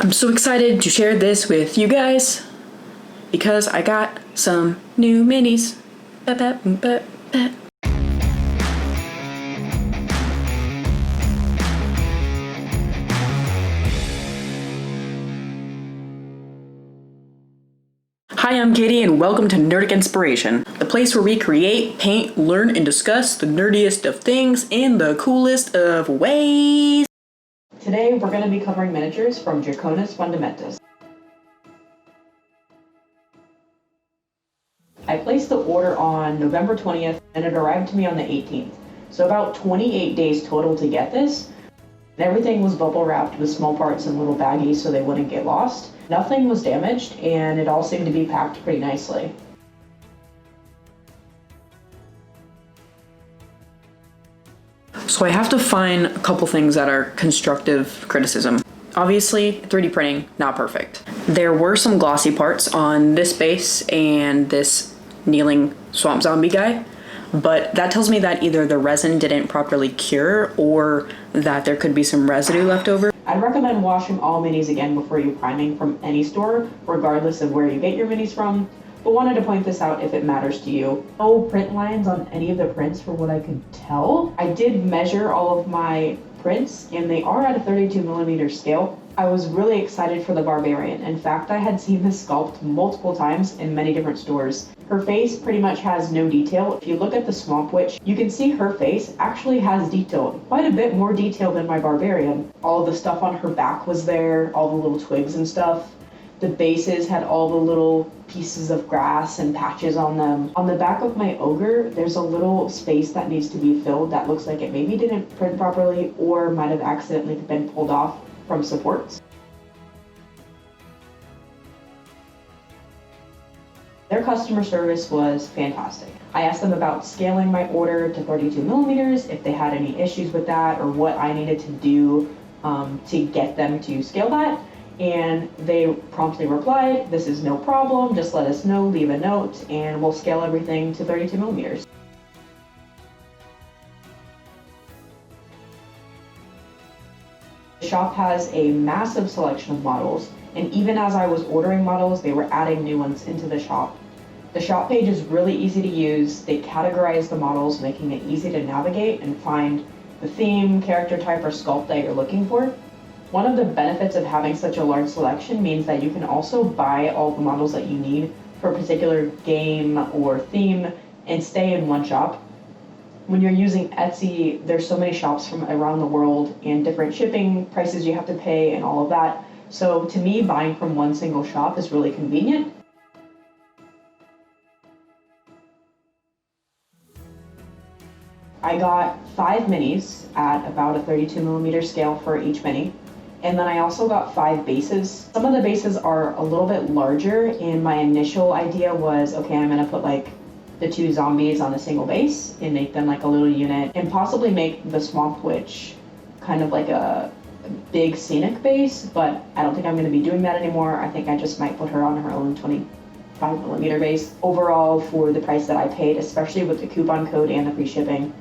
I'm so excited to share this with you guys because I got some new minis. Hi, I'm Katie and welcome to Nerdic Inspiration, the place where we create, paint, learn, and discuss the nerdiest of things in the coolest of ways. Today we're going to be covering miniatures from DraconisFundamentus. I placed the order on November 20th and it arrived to me on the 18th, so about 28 days total to get this. Everything was bubble wrapped with small parts in little baggies so they wouldn't get lost. Nothing was damaged and it all seemed to be packed pretty nicely. So I have to find a couple things that are constructive criticism. Obviously, 3D printing, not perfect. There were some glossy parts on this base and this kneeling swamp zombie guy, but that tells me that either the resin didn't properly cure or that there could be some residue left over. I'd recommend washing all minis again before you priming from any store, regardless of where you get your minis from, but wanted to point this out if it matters to you. No print lines on any of the prints for what I could tell. I did measure all of my prints and they are at a 32mm scale. I was really excited for the barbarian. In fact, I had seen this sculpt multiple times in many different stores. Her face pretty much has no detail. If you look at the swamp witch, you can see her face actually has detail, quite a bit more detail than my barbarian. All of the stuff on her back was there, all the little twigs and stuff. The bases had all the little pieces of grass and patches on them. On the back of my ogre, there's a little space that needs to be filled that looks like it maybe didn't print properly or might have accidentally been pulled off from supports. Their customer service was fantastic. I asked them about scaling my order to 32mm, if they had any issues with that or what I needed to do to get them to scale that. And they promptly replied, "This is no problem, just let us know, leave a note, and we'll scale everything to 32mm. The shop has a massive selection of models, and even as I was ordering models, they were adding new ones into the shop. The shop page is really easy to use. They categorize the models, making it easy to navigate and find the theme, character type, or sculpt that you're looking for. One of the benefits of having such a large selection means that you can also buy all the models that you need for a particular game or theme and stay in one shop. When you're using Etsy, there's so many shops from around the world and different shipping prices you have to pay and all of that. So to me, buying from one single shop is really convenient. I got 5 minis at about a 32mm scale for each mini. And then I also got 5 bases. Some of the bases are a little bit larger, and my initial idea was, okay, I'm gonna put like the 2 zombies on a single base and make them like a little unit and possibly make the swamp witch kind of like a big scenic base, but I don't think I'm gonna be doing that anymore. I think I just might put her on her own 25mm base. Overall, for the price that I paid, especially with the coupon code and the free shipping,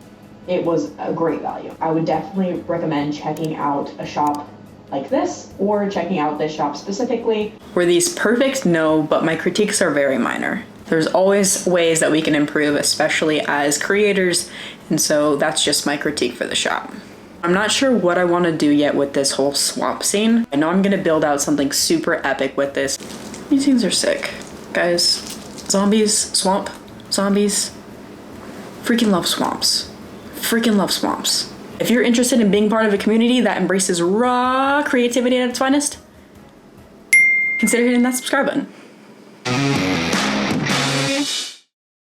it was a great value. I would definitely recommend checking out a shop like this, or checking out this shop specifically. Were these perfect? No, but my critiques are very minor. There's always ways that we can improve, especially as creators, and so that's just my critique for the shop. I'm not sure what I want to do yet with this whole swamp scene. I know I'm gonna build out something super epic with this. These things are sick, guys. Zombies, swamp, zombies. Freaking love swamps. Freaking love swamps. If you're interested in being part of a community that embraces raw creativity at its finest, consider hitting that subscribe button.